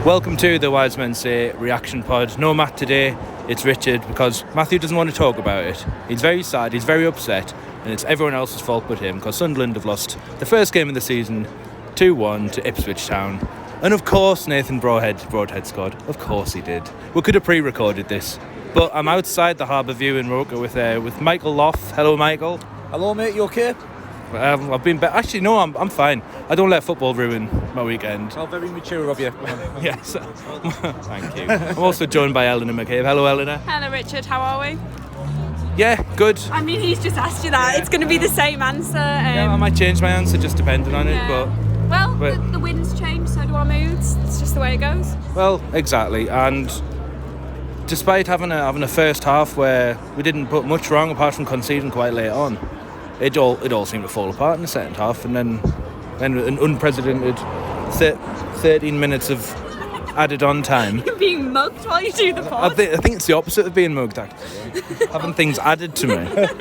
Welcome to the Wise Men Say reaction pod. No Matt today, it's Richard, because Matthew doesn't want to talk about it. He's very sad, he's very upset, and it's everyone else's fault but him, because Sunderland have lost the first game of the season 2-1 to Ipswich Town. And of course Nathan Broadhead scored. Of course he did. We could have pre-recorded this. But I'm outside the Harbour View in Roker with Michael Lough. Hello Michael. Hello mate, you okay? I've been actually no, I'm fine. I don't let football ruin my weekend. Oh, very mature of you. Yes. Thank you. I'm also joined by Eleanor McCabe. Hello Eleanor. Hello Richard, how are we? Yeah, good. I mean, he's just asked you that. Yeah. It's going to be the same answer. Yeah, I might change my answer just depending on it, but the winds change, so do our moods. It's just the way it goes. Well, exactly. And despite having a first half where we didn't put much wrong apart from conceding quite late on, it all seemed to fall apart in the second half, and then an unprecedented 13 minutes of added on time. You're being mugged while you do the pod. I think it's the opposite of being mugged, actually. Having things added to me.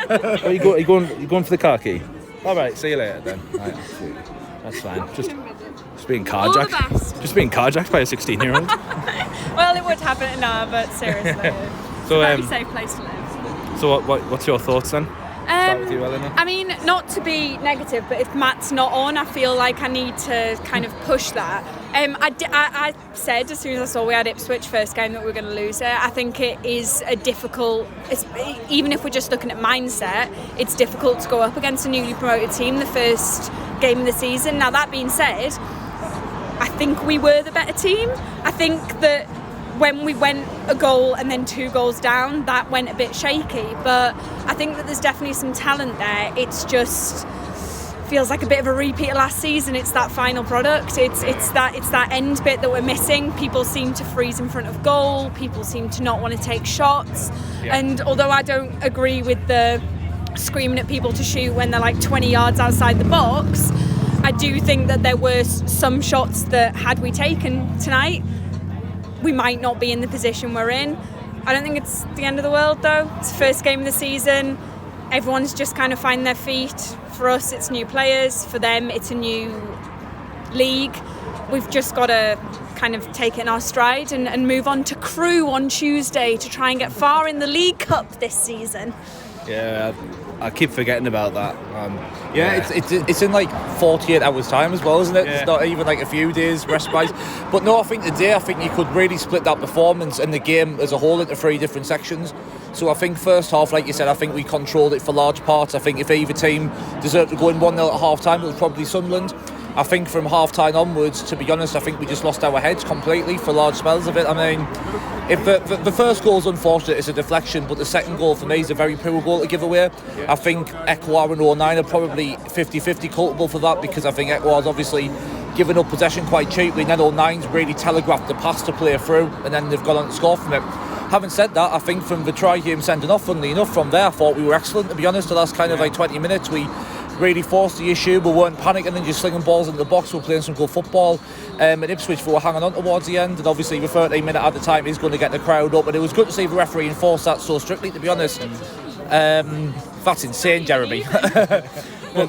Are you going for the car key? All right, see you later then. Right, that's fine. Just being carjacked. All the best. Just being carjacked by a 16-year-old. Well, it would happen now, but seriously, it's a very safe place to live. So what's your thoughts then? Start with you, Eleanor. I mean, not to be negative, but if Matt's not on, I feel like I need to kind of push that. I said as soon as I saw we had Ipswich first game that we were going to lose it. I think it is even if we're just looking at mindset, it's difficult to go up against a newly promoted team the first game of the season. Now, that being said, I think we were the better team. I think that when we went a goal and then 2 goals down, that went a bit shaky, but I think that there's definitely some talent there. It's just feels like a bit of a repeat of last season. It's that final product. It's that end bit that we're missing. People seem to freeze in front of goal. People seem to not want to take shots. Yeah. And although I don't agree with the screaming at people to shoot when they're like 20 yards outside the box, I do think that there were some shots that had we taken tonight, we might not be in the position we're in. I don't think it's the end of the world though. It's the first game of the season. Everyone's just kind of finding their feet. For us, it's new players. For them, it's a new league. We've just got to kind of take it in our stride and move on to Crewe on Tuesday to try and get far in the League Cup this season. Yeah, I keep forgetting about that. It's in like 48 hours time as well, isn't it? Yeah. It's not even like a few days respite. But no, I think you could really split that performance and the game as a whole into 3 different sections. So I think first half, like you said, I think we controlled it for large parts. I think if either team deserved to go in 1-0 at half time, it was probably Sunderland. I think from half time onwards, to be honest, I think we just lost our heads completely for large spells of it. I mean, if the first goal is unfortunate, it's a deflection, but the second goal for me is a very poor goal to give away. I think Ekwar and 09 are probably 50-50 culpable for that, because I think Ekwar's obviously given up possession quite cheaply, and then 09's really telegraphed the pass to play through, and then they've gone on to score from it. Having said that, I think from the Trai Hume sending off, funnily enough, from there I thought we were excellent, to be honest. The last kind of like 20 minutes we really forced the issue. We weren't panicking and just slinging balls into the box. We were playing some good football. At Ipswich we were hanging on towards the end, and obviously the 13 minute at the time is going to get the crowd up, and it was good to see the referee enforce that so strictly, to be honest. That's insane, Jeremy.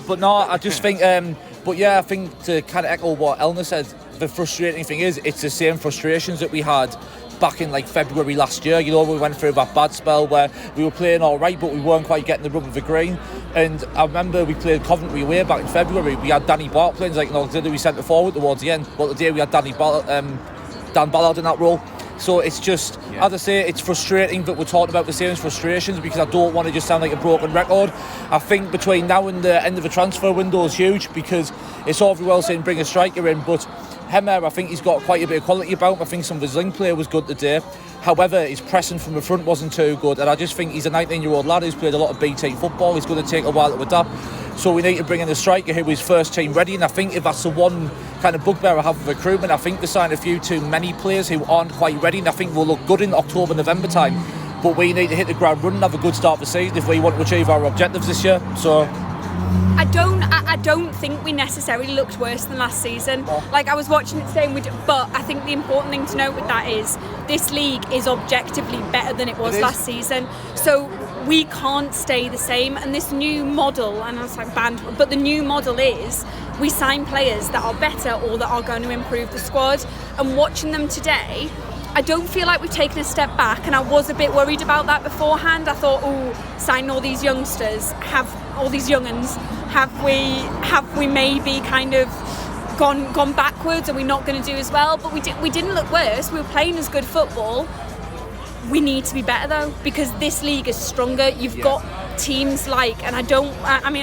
but no, I just think I think to kind of echo what Eleanor said, the frustrating thing is it's the same frustrations that we had back in like February last year. You know, we went through that bad spell where we were playing all right, but we weren't quite getting the rub of the green. And I remember we played Coventry away back in February. We had Danny Bart playing like an auxiliary centre forward towards the end. But today we had Dan Ballard in that role. So it's just, as I say, it's frustrating that we're talking about the same frustrations, because I don't want to just sound like a broken record. I think between now and the end of the transfer window is huge, because it's all very well saying bring a striker in, but Hemmer, I think he's got quite a bit of quality about him. I think some of his link play was good today. However, his pressing from the front wasn't too good, and I just think he's a 19-year-old lad who's played a lot of BT football. He's going to take a while to adapt. So we need to bring in a striker who is first team ready, and I think if that's the one kind of bugbear I have with recruitment, I think they signed a few too many players who aren't quite ready, and I think we'll look good in October, November time. But we need to hit the ground running, have a good start of the season if we want to achieve our objectives this year. So I don't think we necessarily looked worse than last season. Like, I was watching it today, but I think the important thing to note with that is this league is objectively better than it was last season. So we can't stay the same, and this new model, and I was like banned, but the new model is we sign players that are better or that are going to improve the squad. And watching them today, I don't feel like we've taken a step back, and I was a bit worried about that beforehand. I thought, signing all these youngsters, have we maybe kind of gone backwards? Are we not going to do as well? But we didn't look worse. We were playing as good football. We need to be better though, because this league is stronger. You've got teams like, and I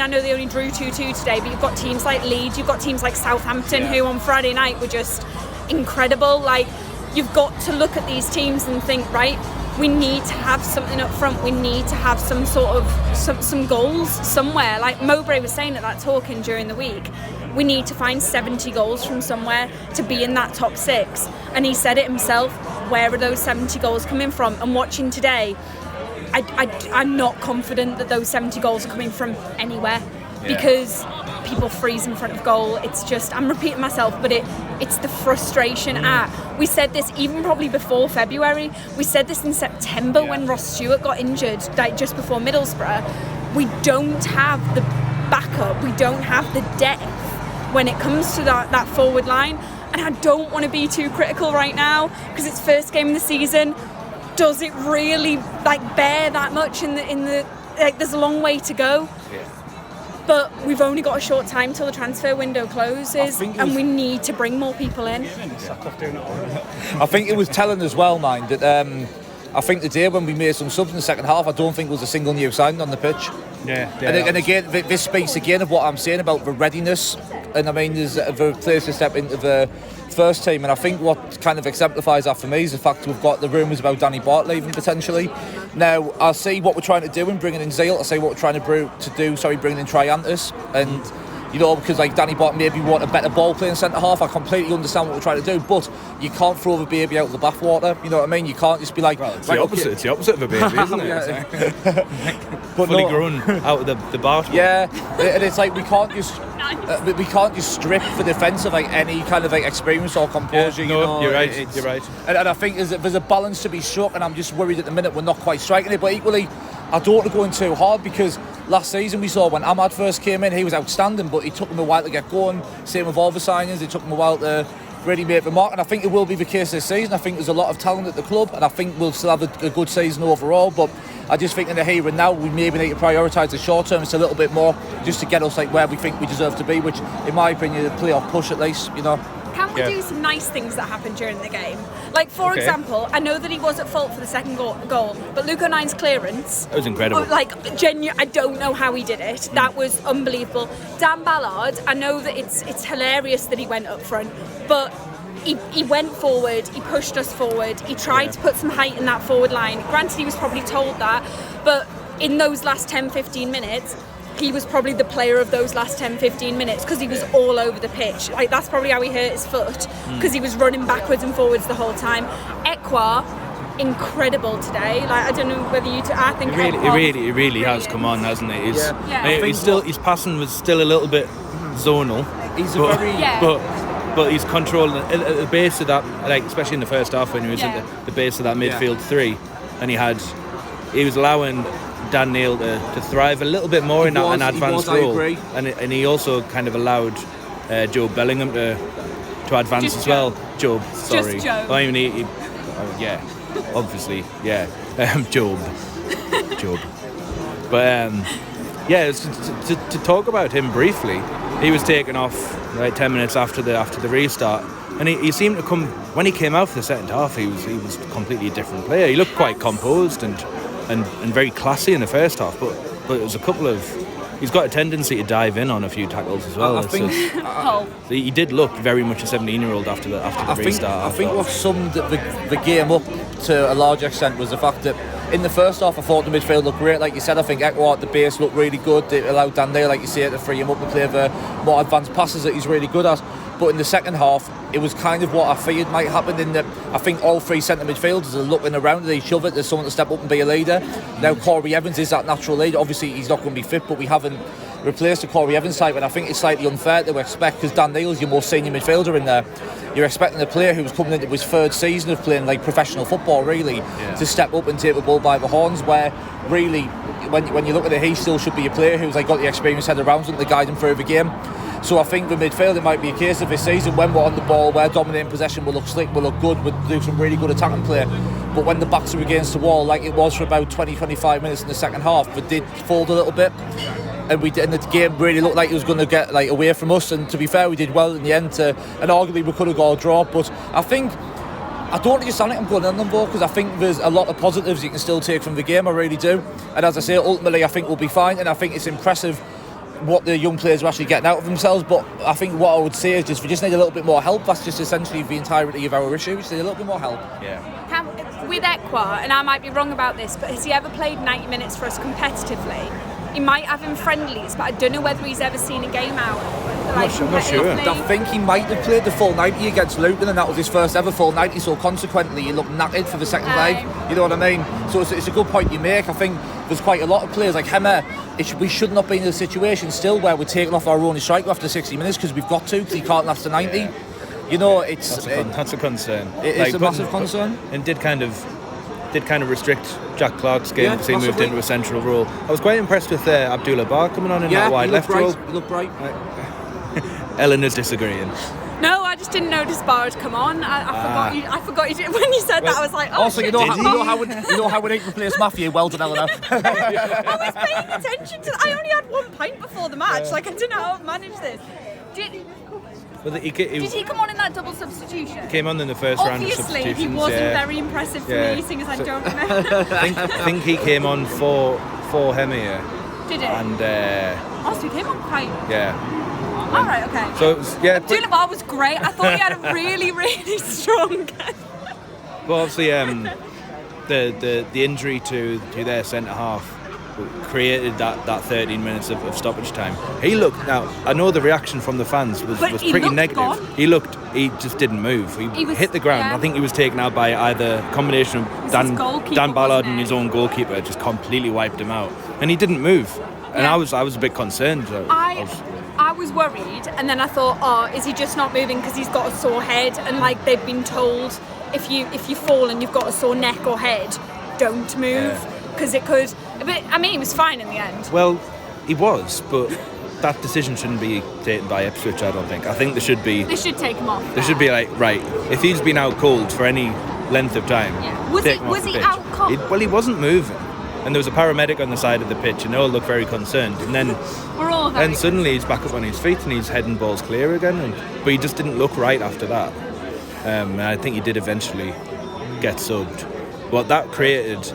know they only drew 2-2 today, but you've got teams like Leeds, you've got teams like Southampton, who on Friday night were just incredible. Like, you've got to look at these teams and think, right, we need to have something up front. We need to have some sort of some goals somewhere. Like Mowbray was saying at that talking during the week, we need to find 70 goals from somewhere to be in that top 6. And he said it himself, where are those 70 goals coming from? And watching today, I'm not confident that those 70 goals are coming from anywhere, because people freeze in front of goal. It's just, I'm repeating myself, but it's the frustration. We said this even probably before February. We said this in September when Ross Stewart got injured, like just before Middlesbrough. We don't have the backup. We don't have the depth when it comes to that forward line. And I don't want to be too critical right now, because it's first game of the season. Does it really bear that much in the there's a long way to go. But we've only got a short time till the transfer window closes, and we need to bring more people in. I think it was telling as well, mind, that I think today when we made some subs in the second half, I don't think there was a single new signing on the pitch. And again, this speaks again of what I'm saying about the readiness. And I mean, there's the players to step into the first team, and I think what kind of exemplifies that for me is the fact we've got the rumours about Danny Bartlett leaving potentially. Now, I see what we're trying to do in bringing in Zeal. I see what we're trying to bringing in Trai Hume, and because Danny Bartlett maybe want a better ball playing centre half. I completely understand what we're trying to do, but you can't throw the baby out of the bathwater. You know what I mean? You can't just be like, it's the opposite. It's the opposite of a baby, isn't it? Fully grown out of the bath. Yeah, and it's like we can't just strip the defence of any kind of experience or composure. You're right. And I think there's a balance to be struck, and I'm just worried at the minute we're not quite striking it. But equally, I don't want to go in too hard, because last season we saw when Ahmad first came in, he was outstanding, but it took him a while to get going. Same with all the signings, it took him a while to really make the mark, and I think it will be the case this season. I think there's a lot of talent at the club, and I think we'll still have a good season overall, but I just think in the here and now we maybe need to prioritise the short term. It's a little bit more just to get us where we think we deserve to be, which in my opinion is a playoff push at least, Can we do some nice things that happened during the game? Like, for example, I know that he was at fault for the second goal, but Luke O'Nine's clearance... It was incredible. I don't know how he did it. That was unbelievable. Dan Ballard, I know that it's hilarious that he went up front, but he went forward, he pushed us forward, he tried to put some height in that forward line. Granted, he was probably told that, but in those last 10-15 minutes... he was probably the player of those last 10-15 minutes, because he was all over the pitch. That's probably how he hurt his foot, because he was running backwards and forwards the whole time. Ekwa, incredible today. I don't know whether I think it really has come on, hasn't it? His passing was still a little bit zonal. But he's controlling at the base of that, especially in the first half when he was at the base of that midfield three, and he was allowing Dan Neil to thrive a little bit more in an advanced role, and he also kind of allowed Joe Bellingham to advance as well. Job, sorry. Just Joe. I mean, obviously, Job. But to talk about him briefly, he was taken off 10 minutes after the restart, and he seemed to come when he came out for the second half. He was completely a different player. He looked quite composed and very classy in the first half, but it was a couple of... He's got a tendency to dive in on a few tackles as well. He did look very much a 17-year-old after the restart. I think what summed the game up to a large extent was the fact that in the first half I thought the midfield looked great. Like you said, I think Ekwa at the base looked really good. It allowed Dan Dale, like you say, to free him up and play the more advanced passes that he's really good at. But in the second half, it was kind of what I feared might happen, in that I think all three centre midfielders are looking around and they shove it. There's someone to step up and be a leader. Now Corey Evans is that natural leader. Obviously he's not going to be fit, but we haven't replaced the Corey Evans type, and I think it's slightly unfair to expect, because Dan Neal's your most senior midfielder in there. You're expecting a player who's coming into his third season of playing professional football really to step up and take the ball by the horns, where really when you look at it, he still should be a player who's got the experience head around him to guide him through the game. So I think the midfield, it might be a case of this season when we're on the ball, we're dominating possession, we'll look slick, we'll look good, we'll do some really good attacking play. But when the backs are against the wall, like it was for about 20-25 minutes in the second half, we did fold a little bit. And the game really looked like it was going to get like away from us. And to be fair, we did well in the end. And arguably we could have got a draw. But I don't really sound like I'm going on them, though, because I think there's a lot of positives you can still take from the game. I really do. And as I say, ultimately, I think we'll be fine. And I think it's impressive what the young players are actually getting out of themselves. But I think what I would say is we just need a little bit more help. That's just essentially the entirety of our issue. We just need a little bit more help. Yeah. With Ekwa, and I might be wrong about this, but has he ever played 90 minutes for us competitively? He might have in friendlies, but I don't know whether he's ever seen a game out. I'm not sure. I think he might have played the full 90 against Luton, and that was his first ever full 90, so consequently he looked knackered for the second leg. You know what I mean? So it's a good point you make. I think there's quite a lot of players like Hemmer. We should not be in a situation still where we're taking off our only striker after 60 minutes because we've got to, because he can't last to 90. Yeah. You know, that's a concern. It's a massive concern. And did kind of restrict Jack Clark's game because he moved into a central role. I was quite impressed with Abdullah Bar coming on in that wide left role. He looked bright. Eleanor's disagreeing. No, I just didn't notice Bar had come on. I forgot you did. When you said that, I was like, oh, also, shit, you know how we need to replace Matthew. Well done, Eleanor. I was paying attention to. I only had 1 pint before the match. Like I didn't know how to manage this. Did he come on in that double substitution? He came on in the first round of substitutions. Obviously, he wasn't very impressive for me, seeing as I don't remember. I think he came on for Hemmer. Did he? And so he came on quite. Yeah. All right, okay. So it was, Abdullah Bar was great. I thought he had a really, really strong game. Well, obviously, the injury to their centre half created that 13 minutes of stoppage time. Now I know the reaction from the fans was pretty negative. Gone. He just didn't move. He hit the ground. Yeah. I think he was taken out by either a combination of Dan Ballard and his own goalkeeper just completely wiped him out, and he didn't move. And Yeah. I was a bit concerned. I was worried, and then I thought, is he just not moving because he's got a sore head? And like they've been told, if you fall and you've got a sore neck or head, don't move because it could. But I mean, he was fine in the end. Well, he was, but that decision shouldn't be taken by Ipswich. I don't think. I think They should take him off. There should be like, right, if he's been out cold for any length of time, was he out cold? He wasn't moving. And there was a paramedic on the side of the pitch, and they all looked very concerned. And then, suddenly he's back up on his feet and he's heading balls clear again. But he just didn't look right after that. And I think he did eventually get subbed. But that created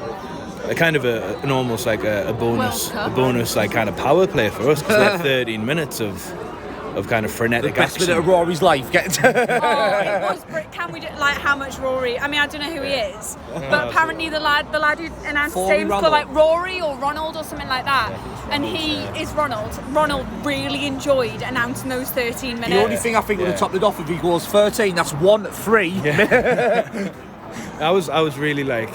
a kind of an almost like a bonus like kind of power play for us, because we had 13 minutes of kind of frenetic the best action. minute of Rory's life. It was. Can we do like how much Rory? I mean, I don't know who he is, but apparently the lad who announced his name's called like Rory or Ronald or something like that, and he is Ronald. Ronald really enjoyed announcing those 13 minutes. The only thing I think would have topped it off if he goes 13. That's 1-3. Yeah. I was really like,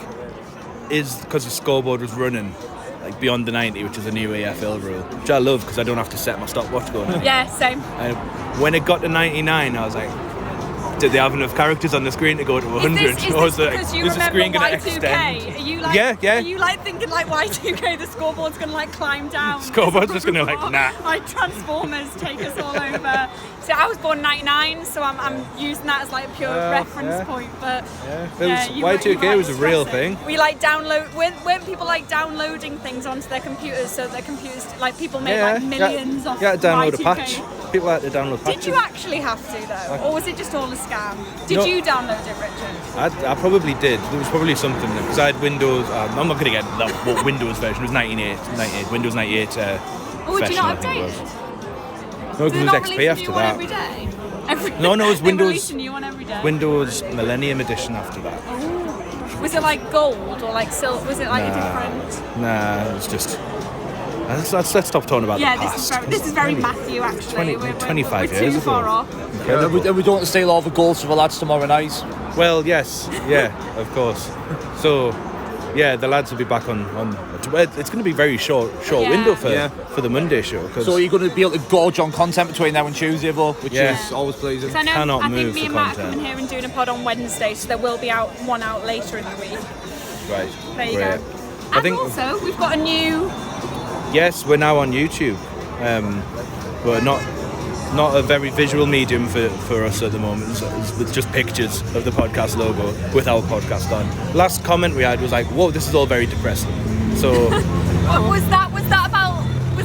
because the scoreboard was running like beyond the 90, which is a new AFL rule, which I love because I don't have to set my stopwatch going. Yeah, same. And when it got to 99, I was like, did they have enough characters on the screen to go to 100? Is this because you remember Y2K? Are you like, yeah. Are you like thinking like Y2K, the scoreboard's going to like climb down? Scoreboard's just going to like, nah. Like Transformers take us all over. So I was born 99, so I'm using that as like a pure reference point. But Y2K was a real thing. We like weren't people like downloading things onto their computers, so their computers, like people made like millions of You had to download Y2K. a patch. People had to download patches. Did you actually have to though? Or was it just all a scam? Did you download it, Richard? I probably did. There was probably something, because I had Windows. I'm not going to get what Windows version. It was 98. Windows 98. Did you not update it? No, because it was XP after that. Every day? No, it was Windows. Release a new one every day. Windows Millennium Edition after that. Oh. Was it like gold or like silver? Was it like a different? Nah, it was just. Let's stop talking about the past. This is very Matthew, actually. 25 we're years too ago. far off. And we don't want to steal all the goals for the lads tomorrow night. Well, yes, of course. So, the lads will be back on. It's going to be very short window for the Monday show. So you're going to be able to gorge on content between now and Tuesday, though, which is always pleasing. I think me and Matt are coming here and doing a pod on Wednesday, so there will be one out later in the week. Right. There you go. And also, we've got a new... Yes, we're now on YouTube. We're not not a very visual medium for us at the moment, so with just pictures of the podcast logo with our podcast on. Last comment we had was like, whoa, this is all very depressing. So was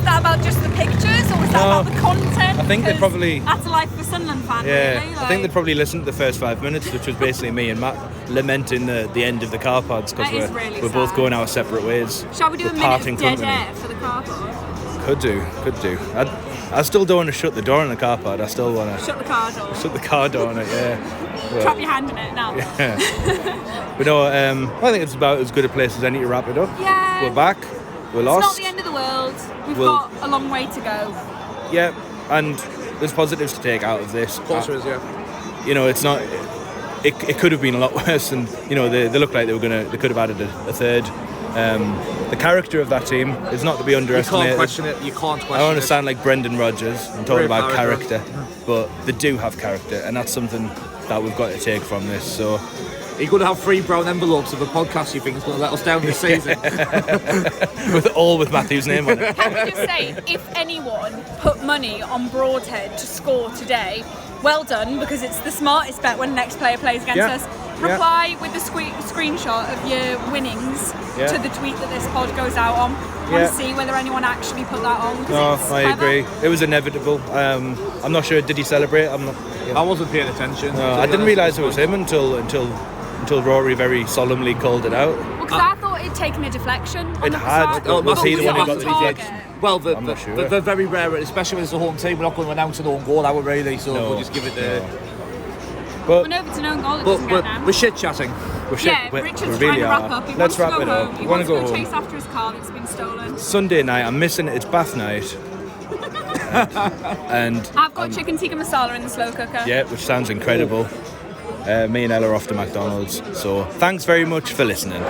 that about just the pictures, or was that about the content? I think they probably... That's a life for Sunderland fan, yeah, really. I think they probably listened to the first 5 minutes, which was basically me and Matt lamenting the end of the car pods, because we're both going our separate ways. Shall we do a minute of dead air for the car pod? Could do. I still don't want to shut the door on the car pod. I still want to... Shut the car door. Shut the car door on it, yeah. Well, trap your hand in it now. Yeah. But no, I think it's about as good a place as any to wrap it up. Yeah. We're back. We're lost. It's not the end of the world. We've got a long way to go. Yeah, and there's positives to take out of this. Of course there is, yeah. You know, it's not... It could have been a lot worse, and, you know, they look like they could have added a third. The character of that team is not to be underestimated. You can't question it. I don't want to sound like Brendan Rodgers and talk about character, but they do have character, and that's something that we've got to take from this. So, are you going to have 3 brown envelopes of a podcast you think is going to let us down this season? with Matthew's name on it. Can we just say, if anyone put money on Broadhead to score today, well done, because it's the smartest bet when the next player plays against us. Reply with the screenshot of your winnings to the tweet that this pod goes out on. I want to see whether anyone actually put that on. No, I agree. It was inevitable. I'm not sure. Did he celebrate? I'm not. I wasn't paying attention. No, I didn't realise it was him until Rory very solemnly called it out. Well, because I thought it'd taken a deflection. It had. Was he the one who got the deflection? Well, they're very rare, especially when it's a home team. We're not going to announce an own goal, really, so we'll just give it the... But we're over to no goal, it doesn't get now. We're shit-chatting. Richard's trying to wrap up. He wants to go home. He wants to go chase after his car that's been stolen. Sunday night, I'm missing it. It's bath night. And I've got chicken tikka masala in the slow cooker. Yeah, which sounds incredible. Me and Ella are off to McDonald's. So thanks very much for listening.